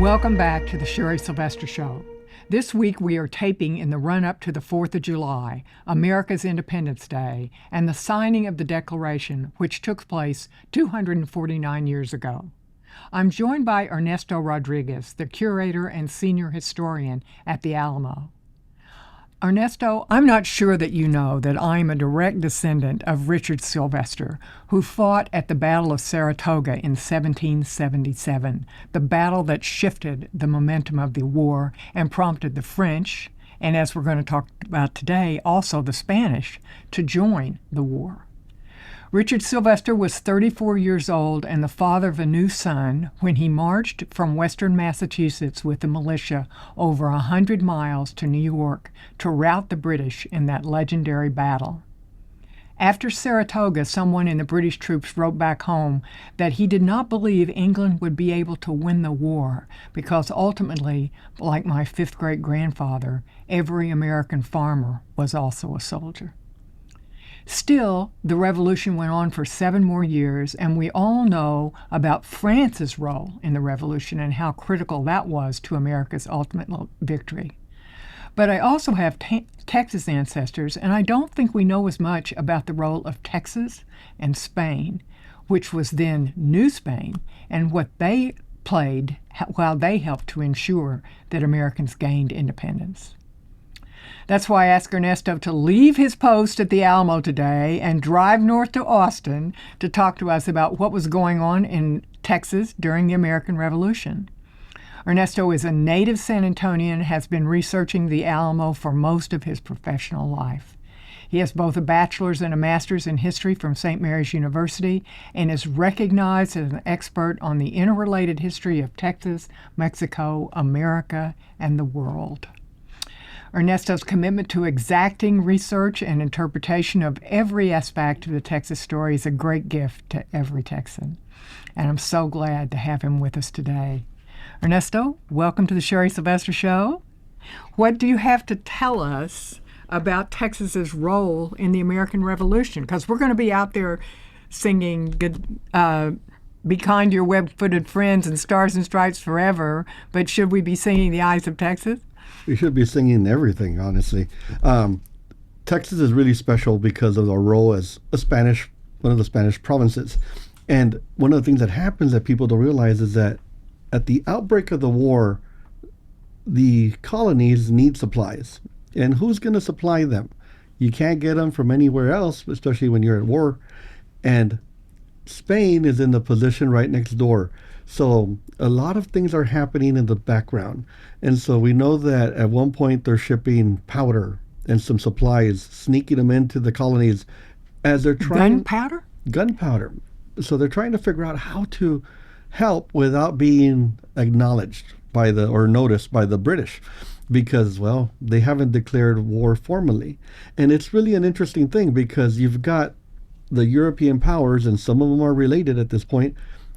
Welcome back to the Sherry Sylvester Show. This week we are taping in the run-up to the 4th of July, America's Independence Day, and the signing of the Declaration, which took place 249 years ago. I'm joined by Ernesto Rodriguez, the curator and senior historian at the Alamo. Ernesto, I'm not sure that you know that I'm a direct descendant of Richard Sylvester, who fought at the Battle of Saratoga in 1777, the battle that shifted the momentum of the war and prompted the French, and as we're going to talk about today, also the Spanish, to join the war. Richard Sylvester was 34 years old and the father of a new son when he marched from western Massachusetts with the militia over 100 miles to New York to rout the British in that legendary battle. After Saratoga, someone in the British troops wrote back home that he did not believe England would be able to win the war because ultimately, like my fifth great-grandfather, every American farmer was also a soldier. Still, the revolution went on for 7 more years, and we all know about France's role in the revolution and how critical that was to America's ultimate victory. But I also have Texas ancestors, and I don't think we know as much about the role of Texas and Spain, which was then New Spain, and what they played while they helped to ensure that Americans gained independence. That's why I asked Ernesto to leave his post at the Alamo today and drive north to Austin to talk to us about what was going on in Texas during the American Revolution. Ernesto is a native San Antonian and has been researching the Alamo for most of his professional life. He has both a bachelor's and a master's in history from St. Mary's University and is recognized as an expert on the interrelated history of Texas, Mexico, America, and the world. Ernesto's commitment to exacting research and interpretation of every aspect of the Texas story is a great gift to every Texan. And I'm so glad to have him with us today. Ernesto, welcome to the Sherry Sylvester Show. What do you have to tell us about Texas's role in the American Revolution? Because we're going to be out there singing Be Kind to Your Web-Footed Friends and Stars and Stripes Forever, but should we be singing The Eyes of Texas? We should be singing everything, honestly. Texas is really special because of our role as one of the Spanish provinces. And one of the things that happens that people don't realize is that at the outbreak of the war, the colonies need supplies. And who's going to supply them? You can't get them from anywhere else, especially when you're at war. And Spain is in the position right next door. So a lot of things are happening in the background. And so we know that at one point they're shipping powder and some supplies, sneaking them into the colonies as they're trying... Gunpowder? Gunpowder. So they're trying to figure out how to help without being acknowledged or noticed by the British because, well, they haven't declared war formally. And it's really an interesting thing because you've got the European powers, and some of them are related at this point.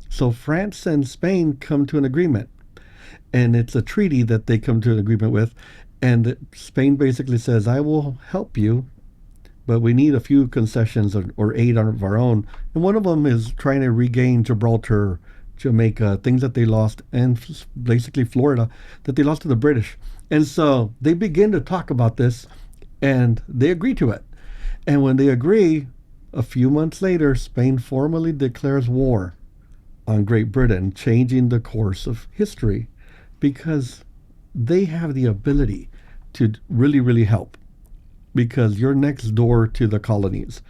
So France and Spain come to an agreement, and it's a treaty that they come to an agreement with, and Spain basically says, I will help you, but we need a few concessions or aid of our own. And one of them is trying to regain Gibraltar, Jamaica, things that they lost, and basically Florida, that they lost to the British. And so they begin to talk about this, and they agree to it. And when they agree, a few months later, Spain formally declares war on Great Britain, changing the course of history because they have the ability to really, really help because you're next door to the colonies.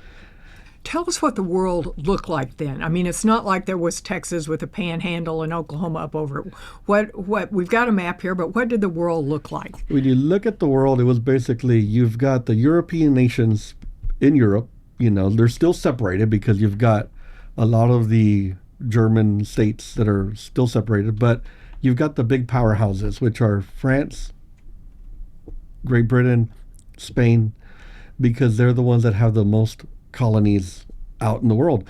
Tell us what the world looked like then. I mean, it's not like there was Texas with a panhandle and Oklahoma up over it. What we've got a map here, but what did the world look like? When you look at the world, it was basically you've got the European nations in Europe. You know, they're still separated because you've got a lot of the German states that are still separated, but you've got the big powerhouses, which are France, Great Britain, Spain, because they're the ones that have the most colonies out in the world.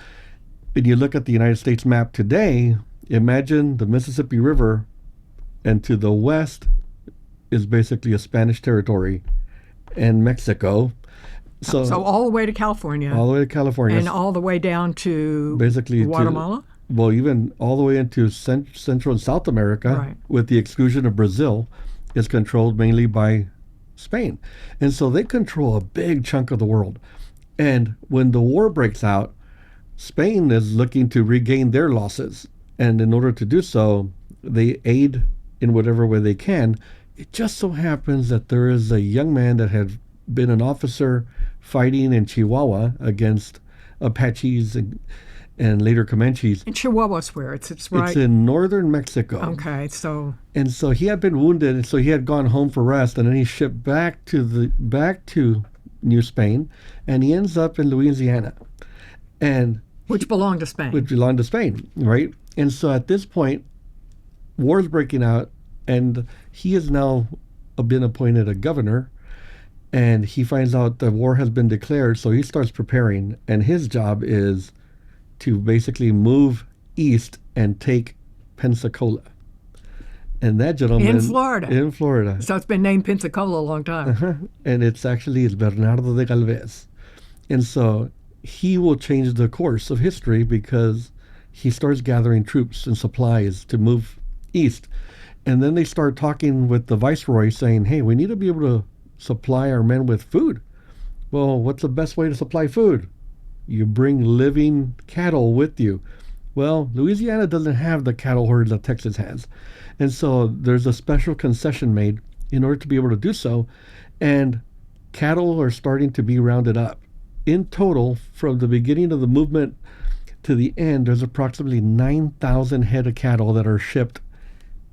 And you look at the United States map today, imagine the Mississippi River, and to the west is basically a Spanish territory, and Mexico. So all the way to California. All the way to California. And all the way down to basically Guatemala? well, even all the way into Central and South America, Right. with the exclusion of Brazil, is controlled mainly by Spain. And so they control a big chunk of the world. And when the war breaks out, Spain is looking to regain their losses. And in order to do so, they aid in whatever way they can. It just so happens that there is a young man that had been an officer fighting in Chihuahua against Apaches and later Comanches. In Chihuahua's where? It's right. It's in northern Mexico. Okay, so And so he had been wounded, and so he had gone home for rest, and then he shipped back to New Spain, and he ends up in Louisiana, and which belonged to Spain. which belonged to Spain, right? And so at this point, war's breaking out, and he has now been appointed a governor, and he finds out the war has been declared, so he starts preparing, and his job is to basically move east and take Pensacola. And that gentleman In Florida. In Florida. So it's been named Pensacola a long time. And it's Bernardo de Gálvez. And so he will change the course of history because he starts gathering troops and supplies to move east. And then they start talking with the viceroy saying, hey, we need to be able to supply our men with food. Well, what's the best way to supply food? You bring living cattle with you. Well, Louisiana doesn't have the cattle herds that Texas has. And so there's a special concession made in order to be able to do so. And cattle are starting to be rounded up. In total, from the beginning of the movement to the end, there's approximately 9,000 head of cattle that are shipped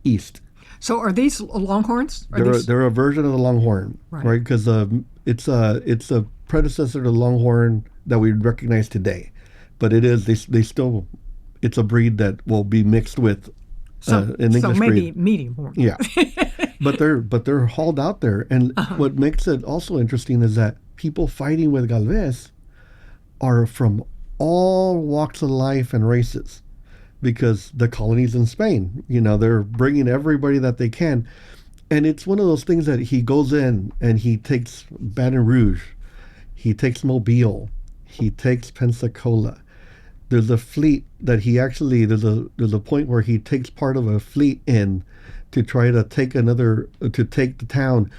east. So are these Longhorns? They're a version of the Longhorn, right? Because it's a predecessor to the Longhorn that we recognize today, but they still, it's a breed that will be mixed with an English so maybe breed. medium horn. Yeah, but they're hauled out there, and what makes it also interesting is that people fighting with Galvez are from all walks of life and races, because the colonies in Spain, they're bringing everybody that they can. And it's one of those things that he goes in and he takes Baton Rouge, he takes Mobile, he takes Pensacola. There's a fleet that there's a point where he takes part of a fleet in to try to take the town.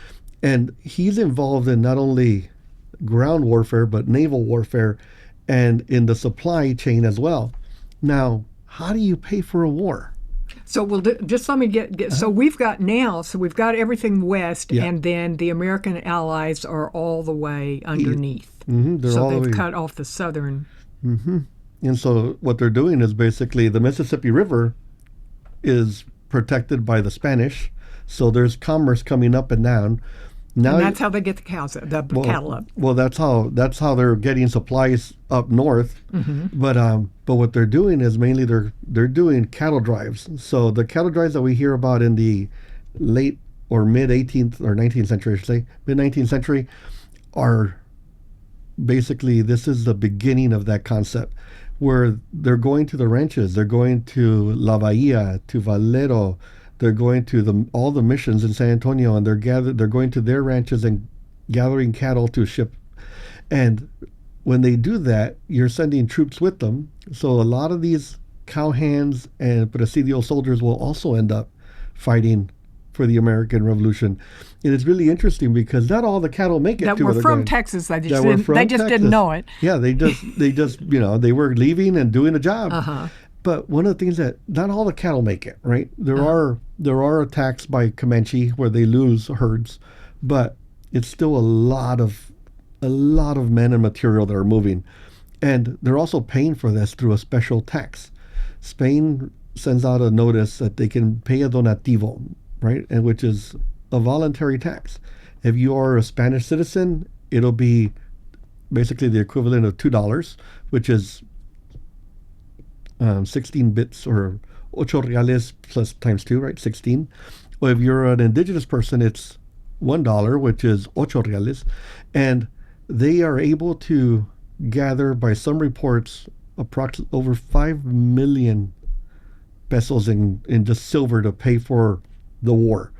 And he's involved in not only ground warfare, but naval warfare and in the supply chain as well. Now, how do you pay for a war? So just let me get so we've got everything west, and then the American allies are all the way underneath. Mm-hmm, so they've cut off the southern. Mm-hmm. And so what they're doing is basically the Mississippi River is protected by the Spanish, so there's commerce coming up and down. Now, and that's how they get the cattle up. Well, that's how they're getting supplies up north. Mm-hmm. But what they're doing is mainly they're doing cattle drives. So the cattle drives that we hear about in the late or mid 18th or 19th century, I should say, mid 19th century, are basically, this is the beginning of that concept, where they're going to the ranches, they're going to La Bahia, to Valero. They're going to all the missions in San Antonio, and they're going to their ranches and gathering cattle to ship. And when they do that, you're sending troops with them. So a lot of these cowhands and presidio soldiers will also end up fighting for the American Revolution. And it's really interesting because not all the cattle make it that to were where from going. Texas. They just didn't know it. Yeah, they just they were leaving and doing a job. Uh-huh. But one of the things that not all the cattle make it, right? There are attacks by Comanche where they lose herds, but it's still a lot of men and material that are moving, and they're also paying for this through a special tax. Spain sends out a notice that they can pay a donativo, right, and which is a voluntary tax. If you are a Spanish citizen, it'll be basically the equivalent of $2, which is 16 bits or ocho reales plus times 2, right? 16. Well, if you're an indigenous person, it's $1, which is ocho reales. And they are able to gather, by some reports, approximately over 5 million pesos in just silver to pay for the war.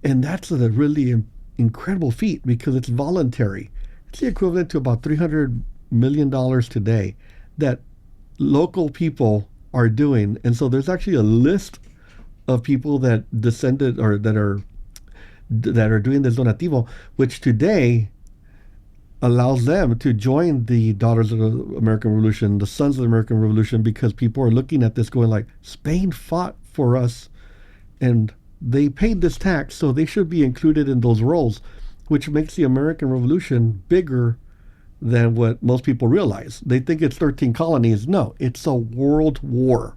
And that's a really incredible feat because it's voluntary. It's the equivalent to about $300 million today that local people are doing. And so there's actually a list of people that descended or that are doing this donativo, which today allows them to join the Daughters of the American Revolution, the Sons of the American Revolution, because people are looking at this going like, Spain fought for us and they paid this tax, so they should be included in those roles, which makes the American Revolution bigger than what most people realize. They think it's 13 colonies. No, it's a world war.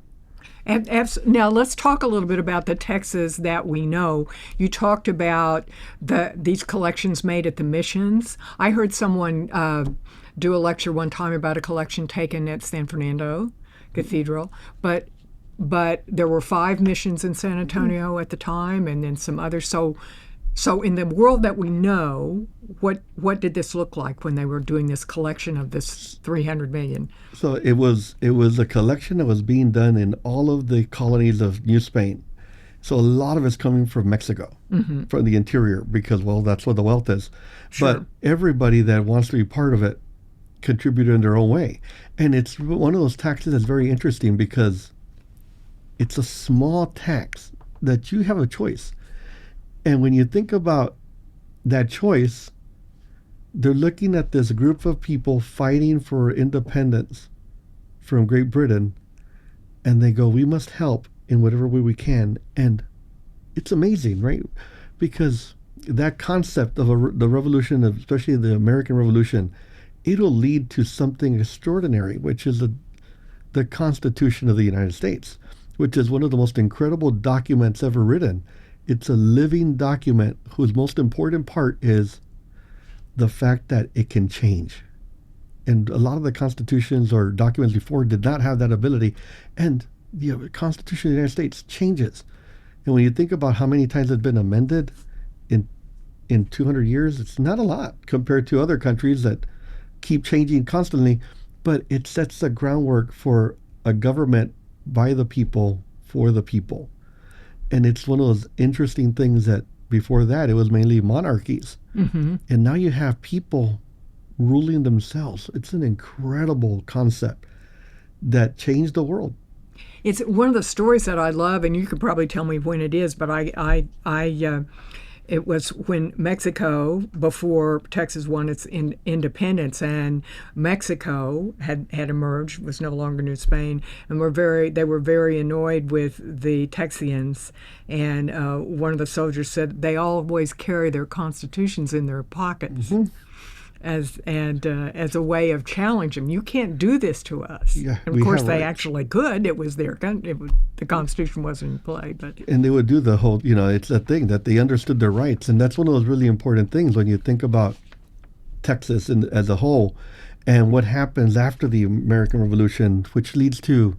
Now let's talk a little bit about the Texas that we know. You talked about these collections made at the missions. I heard someone do a lecture one time about a collection taken at San Fernando Cathedral, but there were 5 missions in San Antonio at the time, and then some others. So in the world that we know, what did this look like when they were doing this collection of this 300 million? So it was a collection that was being done in all of the colonies of New Spain. So a lot of it's coming from Mexico, from the interior, because, well, that's where the wealth is. Sure. But everybody that wants to be part of it contributed in their own way. And it's one of those taxes that's very interesting because it's a small tax that you have a choice. And when you think about that choice, they're looking at this group of people fighting for independence from Great Britain, and they go, we must help in whatever way we can. And it's amazing, right? Because that concept of the revolution, especially the American Revolution, it'll lead to something extraordinary, which is the Constitution of the United States, which is one of the most incredible documents ever written. It's a living document whose most important part is the fact that it can change. And a lot of the constitutions or documents before did not have that ability. And the Constitution of the United States changes. And when you think about how many times it's been amended in 200 years, it's not a lot compared to other countries that keep changing constantly. But it sets the groundwork for a government by the people, for the people. And it's one of those interesting things that before that, it was mainly monarchies. And now you have people ruling themselves. It's an incredible concept that changed the world. It's one of the stories that I love, and you could probably tell me when it is, but it was when Mexico, before Texas won its independence, and Mexico had emerged, was no longer New Spain, and they were very annoyed with the Texians. And one of the soldiers said they always carry their constitutions in their pockets. As a way of challenging them. You can't do this to us. Yeah, and of course, they actually could. It was the Constitution wasn't in play, and they would do the whole. It's a thing that they understood their rights, and that's one of those really important things when you think about Texas as a whole, and what happens after the American Revolution, which leads to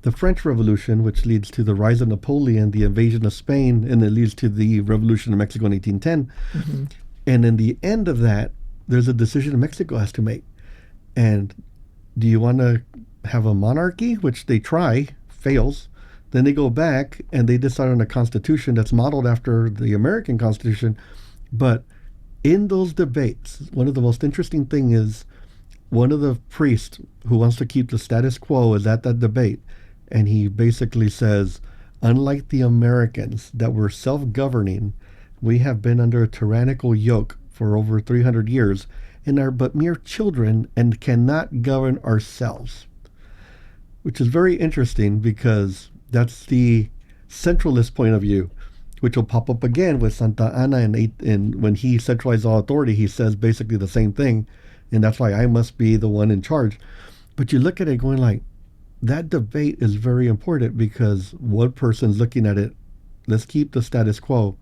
the French Revolution, which leads to the rise of Napoleon, the invasion of Spain, and it leads to the Revolution of Mexico in 1810. And in the end of that, there's a decision Mexico has to make. And do you want to have a monarchy, which they try, fails. Then they go back and they decide on a constitution that's modeled after the American Constitution. But in those debates, one of the most interesting thing is one of the priests who wants to keep the status quo is at that debate. And he basically says, unlike the Americans that were self-governing, we have been under a tyrannical yoke for over 300 years and are but mere children and cannot govern ourselves. Which is very interesting because that's the centralist point of view, which will pop up again with Santa Anna and when he centralized all authority, he says basically the same thing, and that's why I must be the one in charge. But you look at it going like, that debate is very important because one person's looking at it, let's keep the status quo.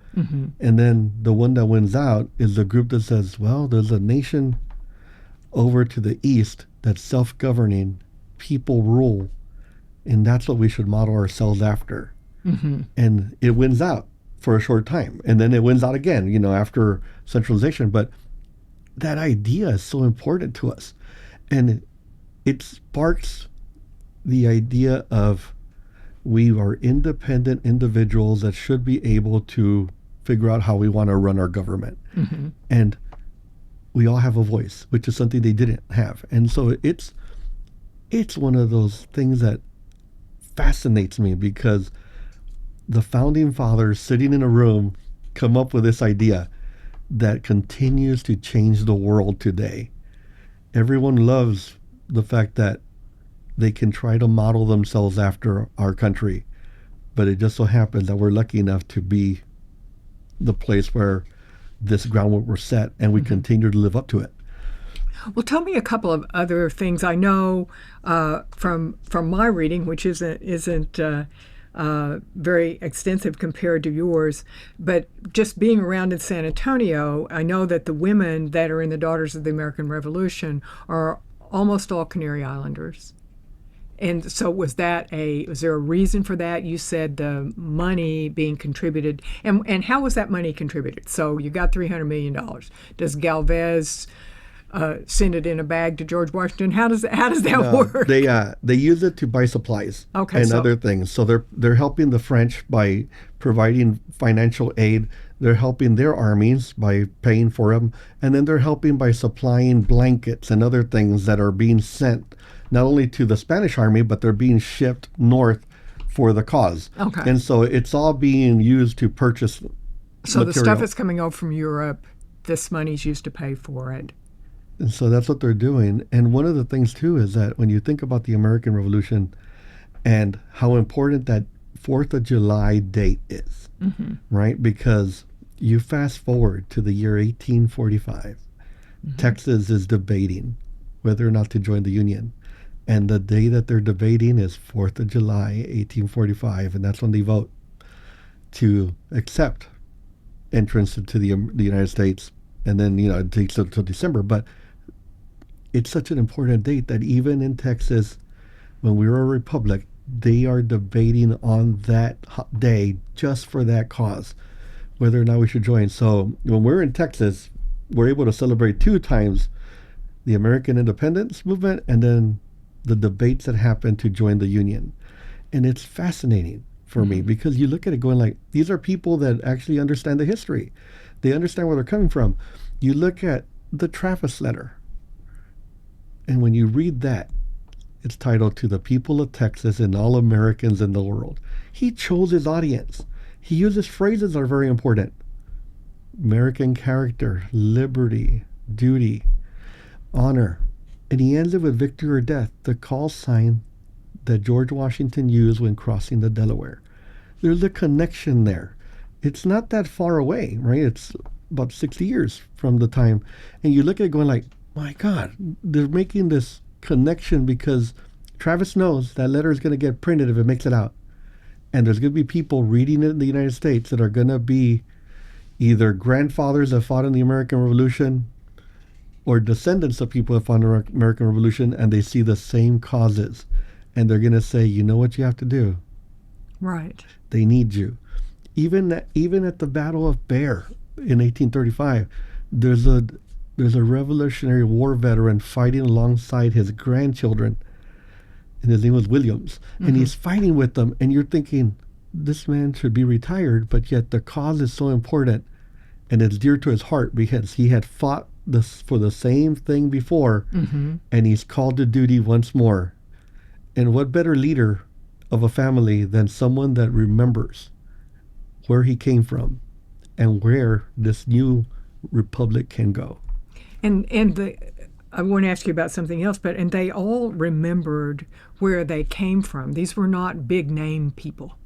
And then the one that wins out is the group that says, well, there's a nation over to the east that's self-governing, people rule, and that's what we should model ourselves after. And it wins out for a short time. And then it wins out again, after centralization. But that idea is so important to us. And it sparks the idea of we are independent individuals that should be able to figure out how we want to run our government. And we all have a voice, which is something they didn't have. And so it's one of those things that fascinates me because the founding fathers sitting in a room come up with this idea that continues to change the world today. Everyone loves the fact that they can try to model themselves after our country, but it just so happens that we're lucky enough to be the place where this groundwork was set, and we continue to live up to it. Well, tell me a couple of other things. I know from my reading, which isn't very extensive compared to yours, but just being around in San Antonio, I know that the women that are in the Daughters of the American Revolution are almost all Canary Islanders. And so was there a reason for that? You said the money being contributed, and how was that money contributed? So you got $300 million. Does Galvez send it in a bag to George Washington? How does that work? They use it to buy supplies and other things. So they're helping the French by providing financial aid. They're helping their armies by paying for them, and then they're helping by supplying blankets and other things that are being sent not only to the Spanish army, but they're being shipped north for the cause. Okay. And so it's all being used to purchase So material. the stuff is coming over from Europe. This money's used to pay for it. And so that's what they're doing. And one of the things, too, is that when you think about the American Revolution and how important that 4th of July date is, right? Because you fast forward to the year 1845, Texas is debating whether or not to join the Union. And the day that they're debating is 4th of July, 1845, and that's when they vote to accept entrance into the United States. And then, it takes until December. But it's such an important date that even in Texas, when we were a republic, they are debating on that day just for that cause, whether or not we should join. So when we're in Texas, we're able to celebrate 2 times the American independence movement and then the debates that happened to join the Union. And it's fascinating for me because you look at it going like, these are people that actually understand the history. They understand where they're coming from. You look at the Travis letter, and when you read that, it's titled "To the People of Texas and All Americans in the World." He chose his audience. He uses phrases that are very important. American character, liberty, duty, honor. And he ends it with victory or death, the call sign that George Washington used when crossing the Delaware. There's a connection there. It's not that far away, right? It's about 60 years from the time. And you look at it going like, my God, they're making this connection because Travis knows that letter is going to get printed if it makes it out. And there's going to be people reading it in the United States that are going to be either grandfathers that fought in the American Revolution or descendants of people that fought in the American Revolution, and they see the same causes. And they're going to say, you know what you have to do? Right. They need you. Even at the Battle of Bear in 1835, there's a Revolutionary War veteran fighting alongside his grandchildren, and his name was Williams. And he's fighting with them, and you're thinking, this man should be retired, but yet the cause is so important, and it's dear to his heart because he had fought for the same thing before, and he's called to duty once more. And what better leader of a family than someone that remembers where he came from and where this new republic can go. And I want to ask you about something else, and they all remembered where they came from. These were not big name people.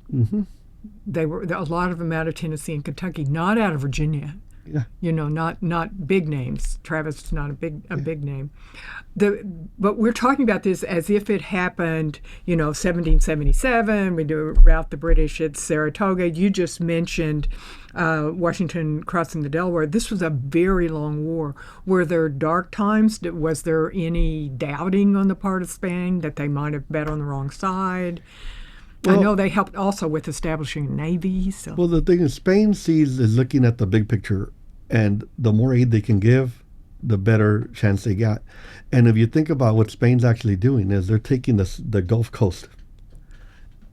They were a lot of them out of Tennessee and Kentucky, not out of Virginia. Yeah. Not big names. Travis is not a big name. But we're talking about this as if it happened, 1777. We do rout the British at Saratoga. You just mentioned Washington crossing the Delaware. This was a very long war. Were there dark times? Was there any doubting on the part of Spain that they might have bet on the wrong side? Well, I know they helped also with establishing a navy. So. Well, the thing is, Spain is looking at the big picture, and the more aid they can give, the better chance they got. And if you think about what Spain's actually doing is they're taking the Gulf Coast.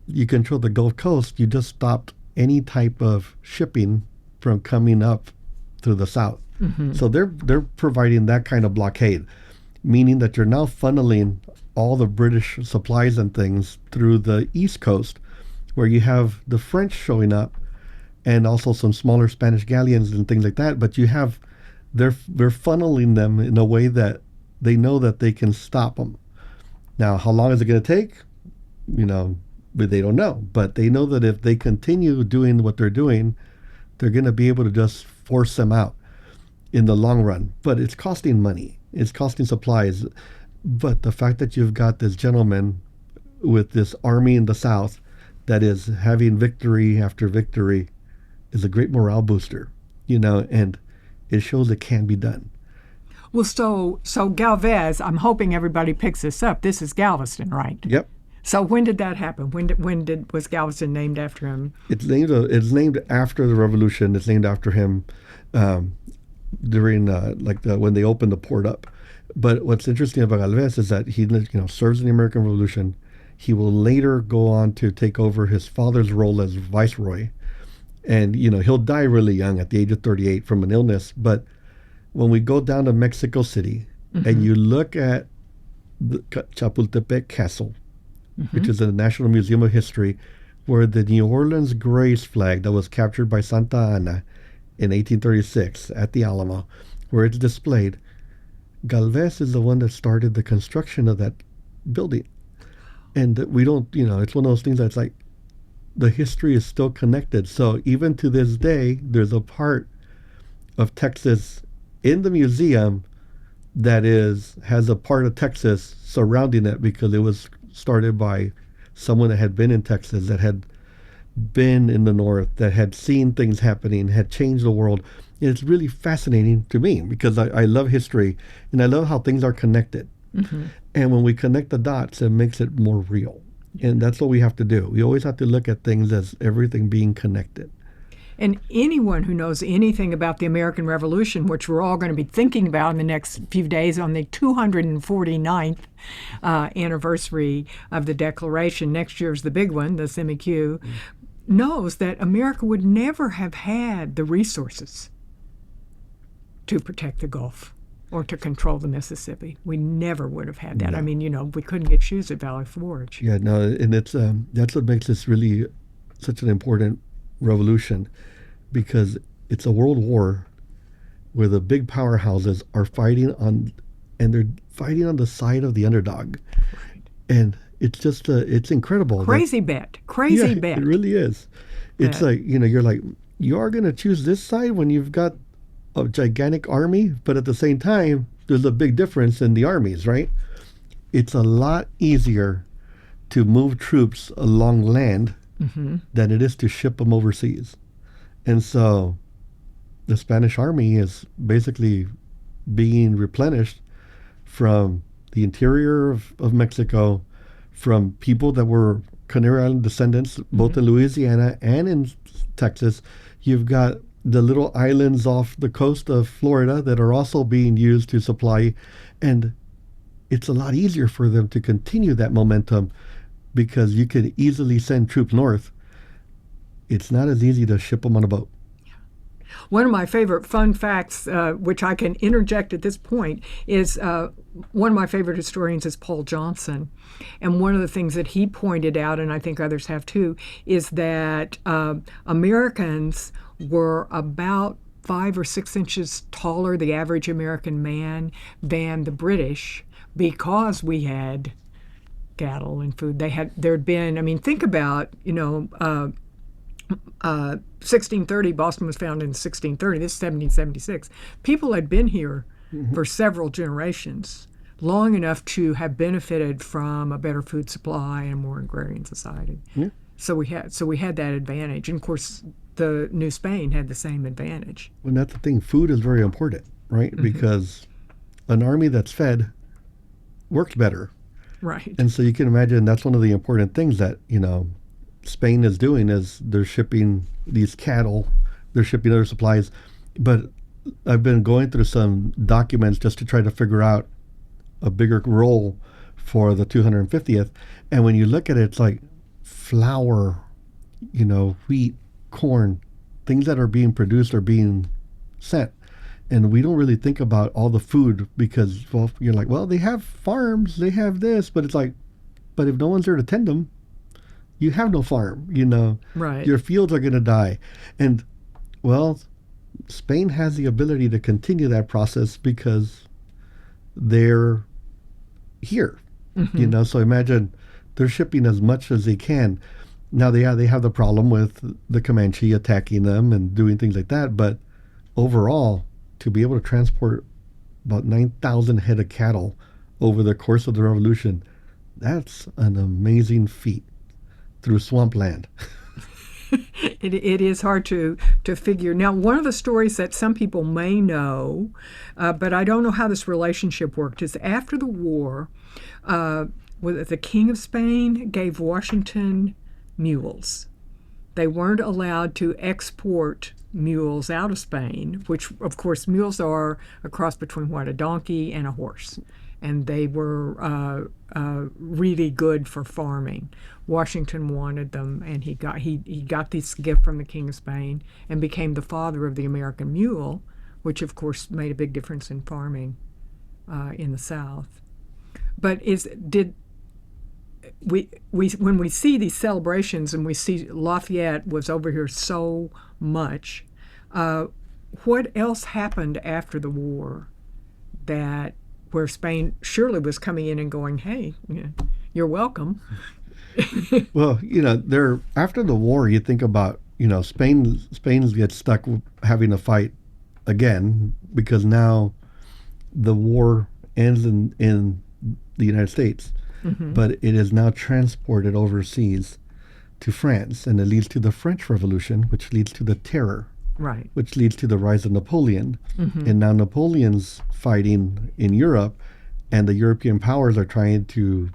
You control the Gulf Coast, you just stopped any type of shipping from coming up through the south. So they're providing that kind of blockade, meaning that you're now funneling all the British supplies and things through the East Coast, where you have the French showing up and also some smaller Spanish galleons and things like that. But you have, they're funneling them in a way that they know that they can stop them. Now, how long is it going to take? You know, but they don't know. But they know that if they continue doing what they're doing, they're going to be able to just force them out in the long run. But it's costing money. It's costing supplies. But the fact that you've got this gentleman with this army in the South that is having victory after victory is a great morale booster, you know, and it shows it can be done. Well, so Galvez, I'm hoping everybody picks this up. This is Galveston, right? Yep. So when did that happen? Was Galveston named after him? It's named after the Revolution. It's named after him during when they opened the port up. But what's interesting about Galvez is that he serves in the American Revolution. He will later go on to take over his father's role as viceroy, and he'll die really young at the age of 38 from an illness. But when we go down to Mexico City and you look at the Chapultepec Castle, which is in the National Museum of History, where the New Orleans Grace flag that was captured by Santa Anna in 1836 at the Alamo, where it's displayed, Galvez is the one that started the construction of that building. And we don't, it's one of those things that's like, the history is still connected. So even to this day, there's a part of Texas in the museum that has a part of Texas surrounding it, because it was started by someone that had been in Texas, that had been in the North, that had seen things happening, had changed the world. And it's really fascinating to me, because I love history and I love how things are connected. And when we connect the dots, it makes it more real. And that's what we have to do. We always have to look at things as everything being connected. And anyone who knows anything about the American Revolution, which we're all going to be thinking about in the next few days on the 249th anniversary of the Declaration, next year's the big one, the Semi-Q, knows that America would never have had the resources to protect the Gulf or to control the Mississippi. We never would have had that. No. I mean, we couldn't get shoes at Valley Forge. Yeah, no, and it's that's what makes this really such an important revolution, because it's a world war where the big powerhouses are fighting on, and they're fighting on the side of the underdog. Right. And it's just it's incredible. Crazy bet. It really is. It's like, you're like, you are going to choose this side when you've got a gigantic army, but at the same time, there's a big difference in the armies, right? It's a lot easier to move troops along land than it is to ship them overseas. And so the Spanish army is basically being replenished from the interior of Mexico, from people that were Canary Island descendants, both in Louisiana and in Texas. You've got the little islands off the coast of Florida that are also being used to supply. And it's a lot easier for them to continue that momentum, because you can easily send troops north. It's not as easy to ship them on a boat. One of my favorite fun facts, which I can interject at this point, is one of my favorite historians is Paul Johnson. And one of the things that he pointed out, and I think others have too, is that Americans were about 5 or 6 inches taller, the average American man, than the British, because we had cattle and food. There'd been, think about, 1630, Boston was founded in 1630, this is 1776. People had been here for several generations, long enough to have benefited from a better food supply and a more agrarian society. Yeah. So we had that advantage. And of course, the New Spain had the same advantage. Well, that's the thing. Food is very important, right? Because an army that's fed works better. Right. And so you can imagine that's one of the important things that, Spain is doing, is they're shipping these cattle, they're shipping other supplies. But I've been going through some documents just to try to figure out a bigger role for the 250th. And when you look at it, it's like flour, wheat, corn, things that are being produced are being sent. And we don't really think about all the food because, well, you're like, well, they have farms, they have this, but it's like, but if no one's there to tend them, you have no farm, Right. Your fields are going to die. And, well, Spain has the ability to continue that process because they're here, So imagine they're shipping as much as they can. Now, they have the problem with the Comanche attacking them and doing things like that, but overall, to be able to transport about 9,000 head of cattle over the course of the revolution, that's an amazing feat through swampland. It is hard to figure. Now, one of the stories that some people may know, but I don't know how this relationship worked, is after the war, the King of Spain gave Washington mules. They weren't allowed to export mules out of Spain, which, of course, mules are a cross between a donkey and a horse. And they were really good for farming. Washington wanted them, and he got this gift from the King of Spain and became the father of the American mule, which, of course, made a big difference in farming in the South. But when we see these celebrations and we see Lafayette was over here so much, what else happened after the war where Spain surely was coming in and going, hey, you're welcome? Well, after the war, you think about, Spain gets stuck having to fight again because now the war ends in the United States. But it is now transported overseas to France, and it leads to the French Revolution, which leads to the Terror, right? Which leads to the rise of Napoleon. And now Napoleon's fighting in Europe, and the European powers are trying to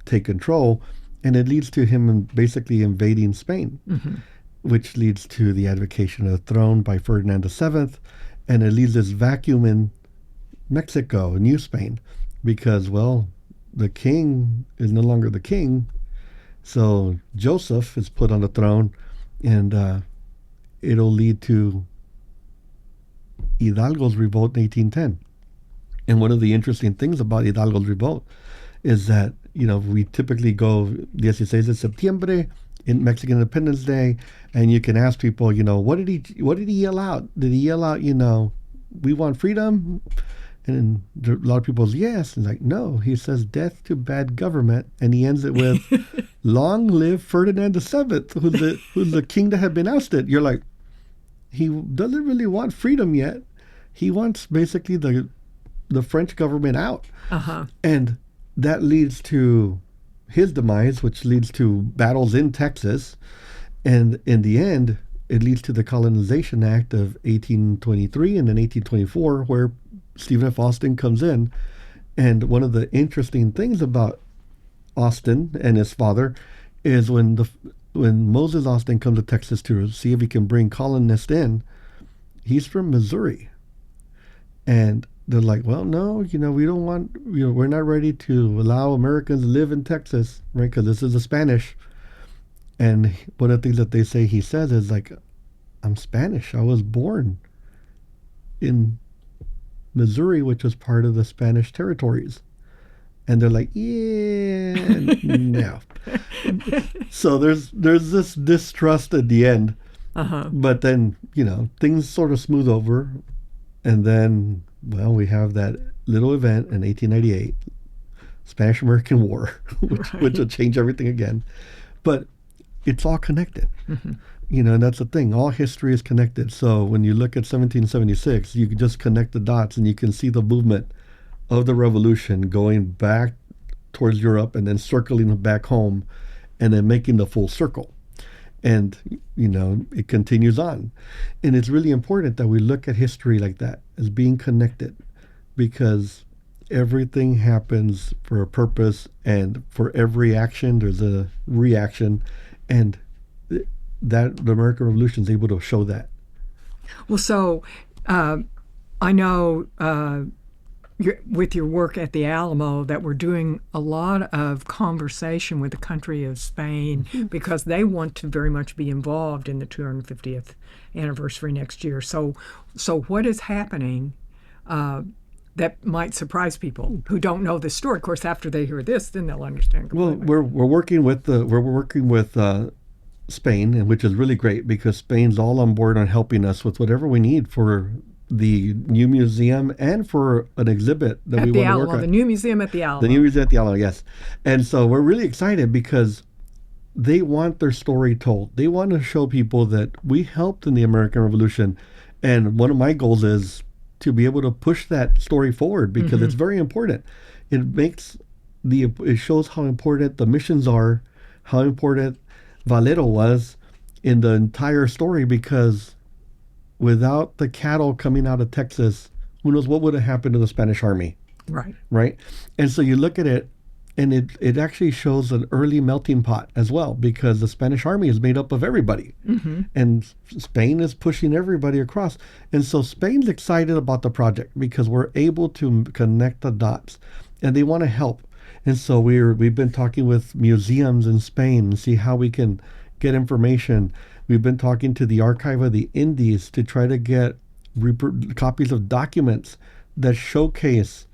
take control, and it leads to him basically invading Spain, which leads to the abdication of the throne by Ferdinand VII, and it leaves this vacuum in Mexico, New Spain, because, well, the king is no longer the king, so Joseph is put on the throne, and it'll lead to Hidalgo's revolt in 1810. And one of the interesting things about Hidalgo's revolt is that, we typically go 16 de Septiembre in Mexican Independence Day, and you can ask people, what did he yell out? Did he yell out, we want freedom? And a lot of people say, yes. And like, no, he says death to bad government. And he ends it with, long live Ferdinand VII, who's the king that had been ousted. You're like, he doesn't really want freedom yet. He wants basically the French government out. And that leads to his demise, which leads to battles in Texas. And in the end, it leads to the Colonization Act of 1823 and then 1824, where Stephen F. Austin comes in. And one of the interesting things about Austin and his father is when Moses Austin comes to Texas to see if he can bring colonists in, he's from Missouri. And they're like, well, no, we don't want, we're not ready to allow Americans to live in Texas, right? Because this is the Spanish. And one of the things that they say he says is like, I'm Spanish. I was born in Missouri, which was part of the Spanish territories. And they're like, yeah, no. So there's this distrust at the end. But then, things sort of smooth over. And then, well, we have that little event in 1898, Spanish-American War, which will change everything again. But it's all connected. And that's the thing. All history is connected. So when you look at 1776, you can just connect the dots and you can see the movement of the revolution going back towards Europe and then circling back home and then making the full circle. And, it continues on. And it's really important that we look at history like that, as being connected, because everything happens for a purpose, and for every action, there's a reaction. And that the American Revolution is able to show that. Well, so I know with your work at the Alamo that we're doing a lot of conversation with the country of Spain because they want to very much be involved in the 250th anniversary next year. So what is happening that might surprise people who don't know this story? Of course, after they hear this, then they'll understand completely. Well, we're working with Spain, and which is really great because Spain's all on board on helping us with whatever we need for the new museum and for an exhibit that at we the want to Alamo, work on. the new museum at the Alamo. The new museum at the Alamo, yes. And so we're really excited because they want their story told. They want to show people that we helped in the American Revolution. And one of my goals is to be able to push that story forward because it's very important. It shows how important the missions are, how important Valero was in the entire story, because without the cattle coming out of Texas, who knows what would have happened to the Spanish army. Right. And so you look at it, and it actually shows an early melting pot as well, because the Spanish army is made up of everybody. And Spain is pushing everybody across. And so Spain's excited about the project because we're able to connect the dots, and they want to help. And so we've been talking with museums in Spain and see how we can get information. We've been talking to the Archive of the Indies to try to get copies of documents that showcase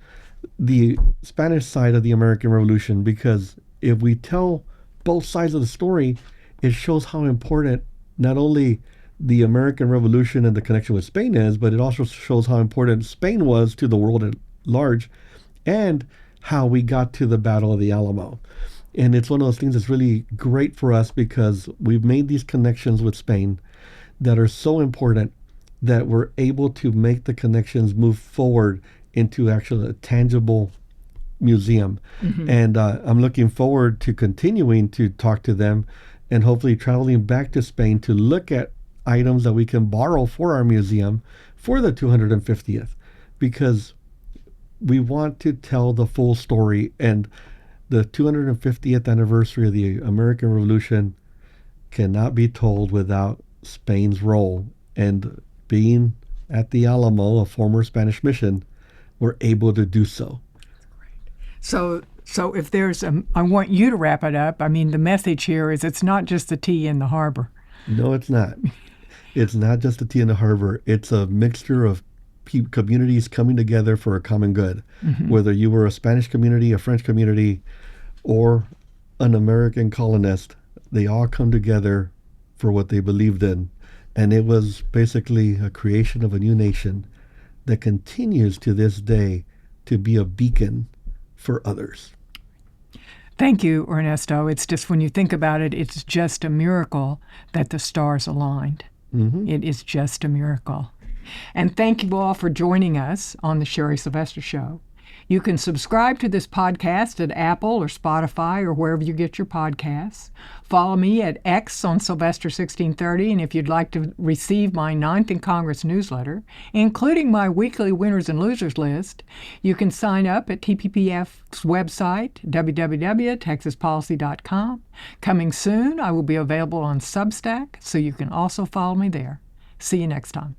the Spanish side of the American Revolution, because if we tell both sides of the story, it shows how important not only the American Revolution and the connection with Spain is, but it also shows how important Spain was to the world at large, and how we got to the Battle of the Alamo. And it's one of those things that's really great for us because we've made these connections with Spain that are so important that we're able to make the connections move forward into actually a tangible museum. And I'm looking forward to continuing to talk to them and hopefully traveling back to Spain to look at items that we can borrow for our museum for the 250th, because we want to tell the full story. And the 250th anniversary of the American Revolution cannot be told without Spain's role. And being at the Alamo, a former Spanish mission, we're able to do so. So if there's I want you to wrap it up. I mean, the message here is it's not just the tea in the harbor. No, it's not. It's not just the tea in the harbor. It's a mixture of communities coming together for a common good. Whether you were a Spanish community, a French community, or an American colonist, they all come together for what they believed in. And it was basically a creation of a new nation that continues to this day to be a beacon for others. Thank you, Ernesto. It's just, when you think about it, it's just a miracle that the stars aligned. It is just a miracle. And thank you all for joining us on the Sherry Sylvester Show. You can subscribe to this podcast at Apple or Spotify or wherever you get your podcasts. Follow me at X on Sylvester 1630, and if you'd like to receive my 9th in Congress newsletter, including my weekly winners and losers list, you can sign up at TPPF's website, www.texaspolicy.com. Coming soon, I will be available on Substack, so you can also follow me there. See you next time.